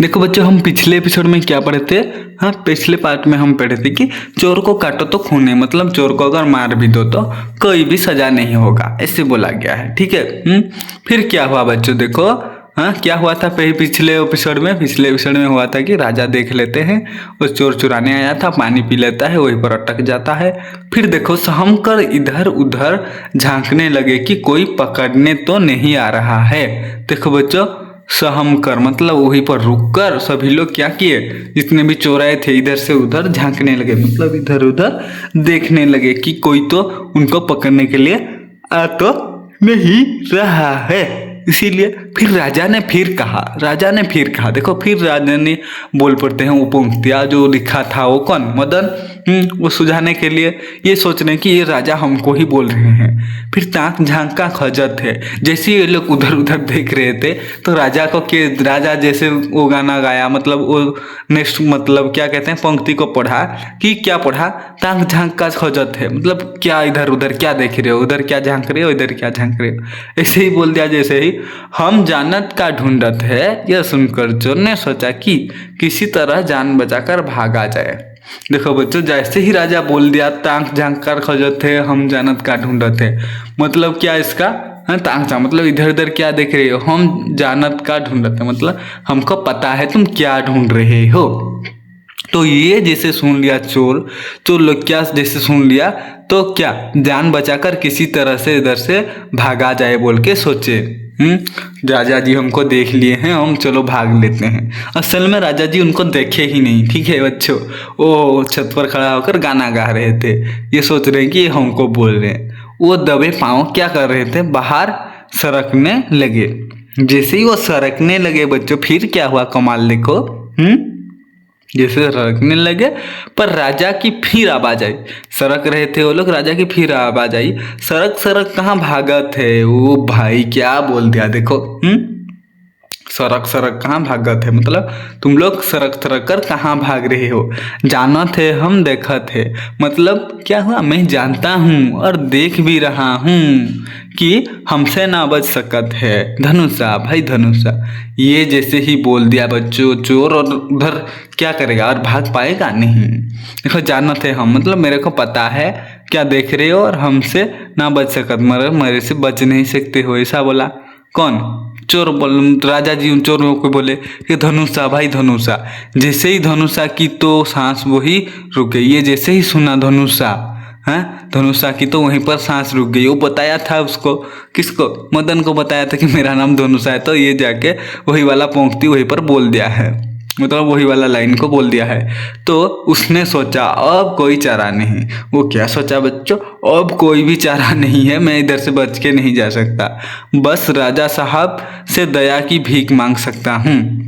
देखो बच्चों, हम पिछले एपिसोड में क्या पढ़े थे। हाँ, पिछले पार्ट में हम पढ़े थे कि चोर को काटो तो खून है, मतलब चोर को अगर मार भी दो तो कोई भी सजा नहीं होगा, ऐसे बोला गया है। ठीक है। फिर क्या हुआ बच्चों, देखो। हाँ, क्या हुआ था पिछले एपिसोड में हुआ था कि राजा देख लेते हैं उस चोर चुराने आया था, पानी पी लेता है, वहीं पर अटक जाता है। फिर देखो सहमकर इधर उधर झांकने लगे कि कोई पकड़ने तो नहीं आ रहा है। देखो बच्चों, सहम कर मतलब वहीं पर रुककर सभी लोग क्या किए, जितने भी चोर आए थे इधर से उधर झांकने लगे, मतलब इधर उधर देखने लगे कि कोई तो उनको पकड़ने के लिए आ तो नहीं रहा है। इसीलिए फिर राजा ने फिर कहा, देखो फिर राजा ने बोल पड़ते हैं वो पंक्तियाँ जो लिखा था वो कौन, मदन। वो सुझाने के लिए ये सोच रहे हैं कि ये राजा हमको ही बोल रहे हैं। फिर ताक झांक का खजत है, जैसे ये लोग उधर उधर देख रहे थे तो राजा जैसे वो गाना गाया, मतलब वो नेक्स्ट मतलब क्या कहते हैं पंक्ति को पढ़ा कि क्या पढ़ा, ताक झांक का खजत है, मतलब क्या इधर उधर क्या देख रहे हो, उधर क्या झांक रहे हो, इधर क्या झांक रहे हो, ऐसे ही बोल दिया। जैसे ही हम जानत का ढूंढत है, यह सुनकर चोर ने सोचा कि किसी तरह जान बचाकर भागा जाए। देखो बच्चों, जैसे ही राजा बोल दिया ताक झांक कर खजत है, हम जानत का ढूंढत है, मतलब क्या इसका, ताक झांक मतलब इधर उधर क्या देख रहे हो, हम जानत का ढूंढत है मतलब हमको पता है तुम क्या ढूंढ रहे हो। तो ये जैसे सुन लिया चोर लोग क्या जैसे सुन लिया तो क्या जान बचाकर किसी तरह से इधर से भागा जाए बोल के सोचे। राजा जी हमको देख लिए हैं, हम चलो भाग लेते हैं। असल में राजा जी उनको देखे ही नहीं। ठीक है बच्चों, वो छत पर खड़ा होकर गाना गा रहे थे, ये सोच रहे हैं कि ये हमको बोल रहे हैं। वो दबे पाँव क्या कर रहे थे, बाहर सरकने लगे। जैसे ही वो सरकने लगे बच्चों, फिर क्या हुआ कमाल देखो। जैसे सरकने लगे पर राजा की फिर आवाज आई, सरक रहे थे वो लोग, राजा की फिर आवाज आई, सरक सरक कहाँ भागत है। वो भाई क्या बोल दिया देखो, सरक सरक कहाँ भागत है, मतलब तुम लोग सरक सरक कर कहाँ भाग रहे हो, जाना थे हम देखा थे, मतलब क्या हुआ, मैं जानता हूँ और देख भी रहा हूँ कि हमसे ना बच सकत है धनुषा, भाई धनुषा। ये जैसे ही बोल दिया बच्चों चोर, और उधर क्या करेगा और भाग पाएगा नहीं। देखो जाना थे हम मतलब मेरे को पता है क्या देख रहे हो और हमसे ना बच सकत, मेरे से बच नहीं सकते हो, ऐसा बोला कौन, चोर बोल। राजा जी उन चोरों को बोले कि धनुषा, भाई धनुषा। जैसे ही धनुषा की तो सांस वही रुक गई, ये जैसे ही सुना धनुषा, हाँ धनुषा की तो वहीं पर सांस रुक गई। वो बताया था उसको, किसको, मदन को बताया था कि मेरा नाम धनुषा है, तो ये जाके वही वाला पंक्ति वहीं पर बोल दिया है, मतलब वही वाला लाइन को बोल दिया है। तो उसने सोचा अब कोई चारा नहीं। वो क्या सोचा बच्चों, अब कोई भी चारा नहीं है, मैं इधर से बच के नहीं जा सकता, बस राजा साहब से दया की भीख मांग सकता हूँ।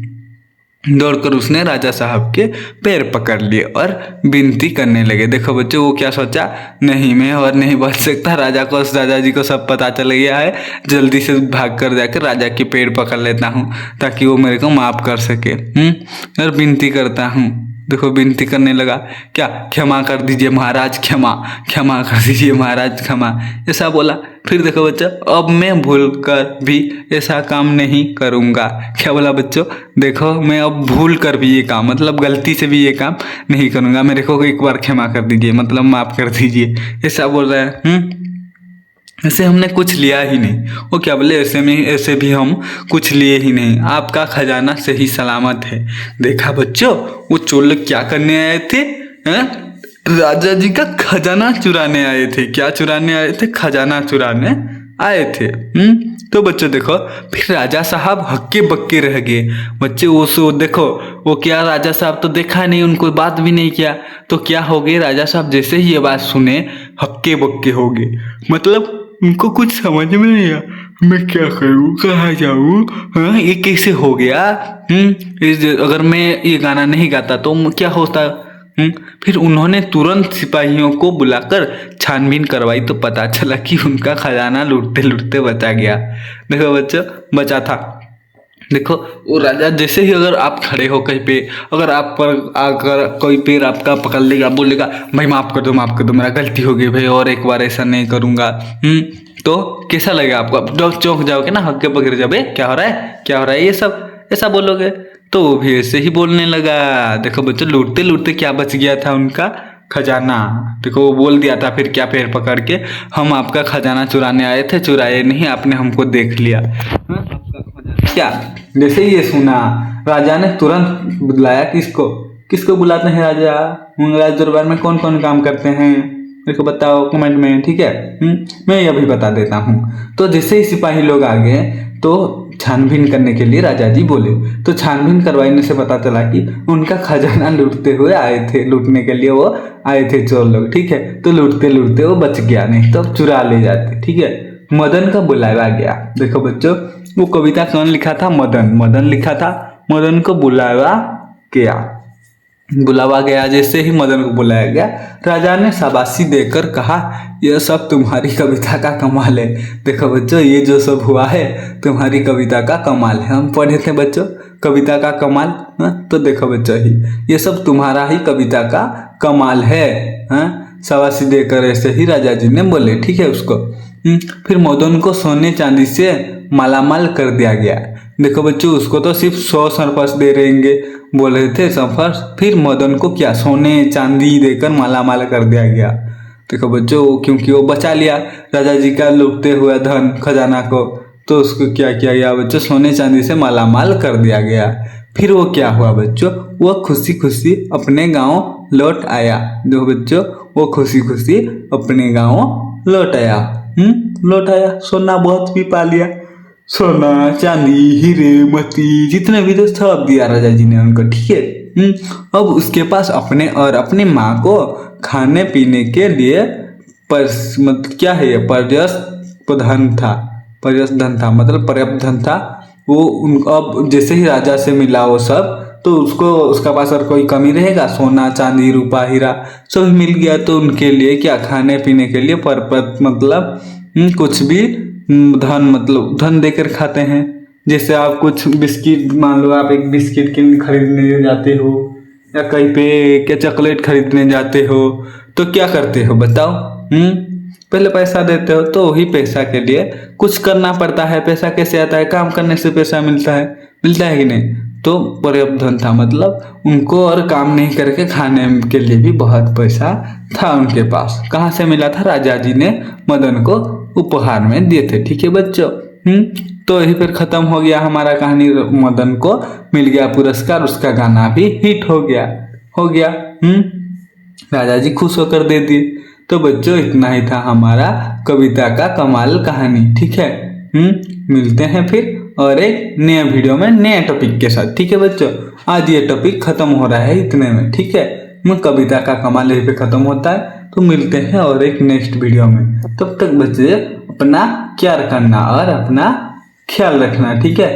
दौड़कर उसने राजा साहब के पैर पकड़ लिए और विनती करने लगे। देखो बच्चों, वो क्या सोचा, नहीं मैं और नहीं बच सकता, राजा जी को सब पता चल गया है, जल्दी से भाग कर जाकर राजा के पैर पकड़ लेता हूँ ताकि वो मेरे को माफ़ कर सके। और विनती करता हूँ, देखो विनती करने लगा, क्या, क्षमा कर दीजिए महाराज, क्षमा कर दीजिए महाराज, क्षमा, ऐसा बोला। फिर देखो बच्चों, अब मैं भूल कर भी ऐसा काम नहीं करूँगा। क्या बोला बच्चों, देखो मैं अब भूल कर भी ये काम, मतलब गलती से भी ये काम नहीं करूँगा, मेरे को एक बार क्षमा कर दीजिए, मतलब माफ़ कर दीजिए, ऐसा बोल रहा है। ऐसे हमने कुछ लिया ही नहीं। वो क्या बोले, ऐसे भी हम कुछ लिए ही नहीं, आपका खजाना सही सलामत है। देखा बच्चों, वो चोर लोग क्या करने आए थे, राजा जी का खजाना चुराने आए थे। क्या चुराने आए थे, खजाना चुराने आए थे। तो बच्चों देखो, फिर राजा साहब हक्के बक्के रह गए। बच्चे वो सो देखो, वो क्या, राजा साहब तो देखा नहीं, उनको बात भी नहीं किया, तो क्या हो गए, राजा साहब जैसे ही ये बात सुने हक्के बक्के हो गए, मतलब उनको कुछ समझ में नहीं आया, मैं क्या करूँ, कहाँ जाऊँ, हाँ ये कैसे हो गया। अगर मैं ये गाना नहीं गाता तो क्या होता। फिर उन्होंने तुरंत सिपाहियों को बुलाकर छानबीन करवाई तो पता चला कि उनका खजाना लूटते लूटते बचा गया। देखो बच्चों, बचा था। देखो वो राजा जैसे ही, अगर आप खड़े हो कहीं पे, अगर आप पर आकर कोई पैर आपका पकड़ लेगा, बोलेगा भाई माफ़ कर दो, मेरा गलती हो गई भाई, और एक बार ऐसा नहीं करूँगा, तो कैसा लगेगा आपको, आप चौंक जाओगे ना, हक्के पकड़ जाओगे, क्या हो रहा है ये सब, ऐसा बोलोगे। तो वो भी ऐसे ही बोलने लगा। देखो बच्चों, लूटते लूटते क्या बच गया था उनका खजाना। देखो वो बोल दिया था फिर क्या, पैर पकड़ के, हम आपका खजाना चुराने आए थे, चुराए नहीं, आपने हमको देख लिया। हाँ, आपका खजाना क्या। जैसे ही ये सुना, राजा ने तुरंत बुलाया किसको, किसको बुलाते हैं राजा, राज दरबार में कौन कौन काम करते हैं, मेरे को बताओ कमेंट में, ठीक है। मैं ये भी बता देता हूँ। तो जैसे ही सिपाही लोग आ गए तो छानबीन करने के लिए राजा जी बोले। तो छानबीन करवाने से पता चला कि उनका खजाना लूटते हुए आए थे, लूटने के लिए वो आए थे चोर लोग, ठीक है। तो लूटते लूटते वो बच गया, नहीं तो चुरा ले जाते, ठीक है। मदन का बुलावा गया। देखो बच्चों, वो कविता कौन लिखा था, मदन, मदन लिखा था। मदन को बुलावा गया, बुलावा गया। जैसे ही मदन को बुलाया गया, राजा ने शाबाशी देकर कहा, यह सब तुम्हारी कविता का कमाल है। देखो बच्चों, ये जो सब हुआ है तुम्हारी कविता का कमाल है। हम पढ़े थे बच्चों कविता का कमाल, तो देखो बच्चों ही ये सब तुम्हारा ही कविता का कमाल है। शाबाशी देकर ऐसे ही राजा जी ने बोले, ठीक है उसको। फिर मदन को सोने चांदी से मालामाल कर दिया गया। देखो बच्चों, उसको तो सिर्फ 100 सरपस दे रहेंगे बोल रहे थे सरपस, फिर मदन को क्या सोने चांदी देकर मालामाल कर दिया गया। देखो बच्चों, क्योंकि वो बचा लिया राजा जी का लूटते हुए धन खजाना को, तो उसको क्या किया गया बच्चों, सोने चांदी से मालामाल कर दिया गया। फिर वो क्या हुआ बच्चों, वो खुशी खुशी अपने गाँव लौट आया। देखो बच्चों, वो खुशी खुशी अपने गाँव लौट आया। लौट आया, सोना बहुत भी पा लिया, सोना चांदी हीरे मोती जितने भी थे सब दिया राजा जी ने उनको, ठीक है। अब उसके पास अपने और अपनी माँ को खाने पीने के लिए क्या है ये, पर्याप्त धन था, पर्याप्त धन था, मतलब पर्याप्त धन था। वो अब जैसे ही राजा से मिला वो सब, तो उसको उसका पास और कोई कमी रहेगा, सोना चांदी रूपा हीरा सब मिल गया। तो उनके लिए क्या, खाने पीने के लिए पर्याप्त, मतलब कुछ भी धन, मतलब धन देकर खाते हैं। जैसे आप कुछ बिस्किट, मान लो आप एक बिस्किट खरीदने जाते हो, या कहीं पे क्या चॉकलेट खरीदने जाते हो, तो क्या करते हो बताओ, पहले पैसा देते हो। तो वही पैसा के लिए कुछ करना पड़ता है। पैसा कैसे आता है, काम करने से पैसा मिलता है कि नहीं। तो पर्याप्त धन था, मतलब उनको और काम नहीं करके खाने के लिए भी बहुत पैसा था उनके पास। कहाँ से मिला था, राजा जी ने मदन को उपहार में दिए थे, ठीक है बच्चों। तो यही फिर खत्म हो गया हमारा कहानी। मदन को मिल गया पुरस्कार, उसका गाना भी हिट हो गया। राजा जी खुश होकर दे दिए। तो बच्चों, इतना ही था हमारा कविता का कमाल कहानी, ठीक है। मिलते हैं फिर और एक नया वीडियो में नए टॉपिक के साथ, ठीक है बच्चों। आज ये टॉपिक खत्म हो रहा है इतने में, ठीक है। कविता का कमाल यहीं पे खत्म होता है। तो मिलते हैं और एक नेक्स्ट वीडियो में। तब तक बच्चे अपना केयर करना और अपना ख्याल रखना, ठीक है।